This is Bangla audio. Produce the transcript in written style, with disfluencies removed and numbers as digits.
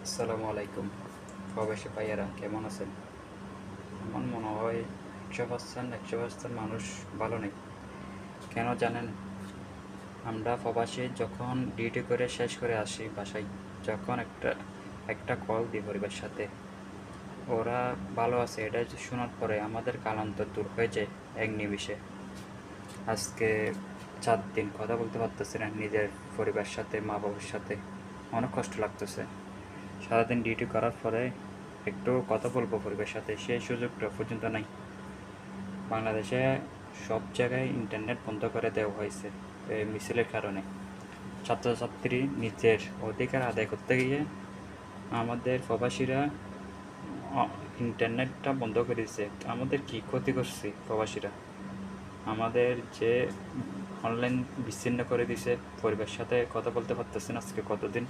আসসালামু আলাইকুম প্রবাসী ভাইয়েরা, কেমন আছেন? আমার মনে হয় 100% মানুষ ভালো নেই। কেন জানেন? আমরা প্রবাসী যখন ডিউটি করে শেষ করে আসি বাসায়, যখন একটা একটা কল দিই পরিবারের সাথে, ওরা ভালো আছে এটা শোনার পরে আমাদের কালান্তর দূর হয়ে যায় এক নিমিষে। আজকে 4 দিন কথা বলতে পারতেছি না নিজের পরিবারের সাথে, মা বাবার সাথে। অনেক কষ্ট লাগতেছে। সারাদিন ডিউটি করার পরে একটু কথা বলবো পরিবারের সাথে, সেই সুযোগটা পর্যন্ত নাই। বাংলাদেশে সব জায়গায় ইন্টারনেট বন্ধ করে দেওয়া হয়েছে এই মিছিলের কারণে। ছাত্রছাত্রী নিজের অধিকার আদায় করতে গিয়ে আমাদের প্রবাসীরা ইন্টারনেটটা বন্ধ করে দিয়েছে। আমাদের কি ক্ষতি করছে প্রবাসীরা? আমাদের যে অনলাইন বিচ্ছিন্ন করে দিছে, পরিবারের সাথে কথা বলতে পারতেছে না আজকে কতদিন।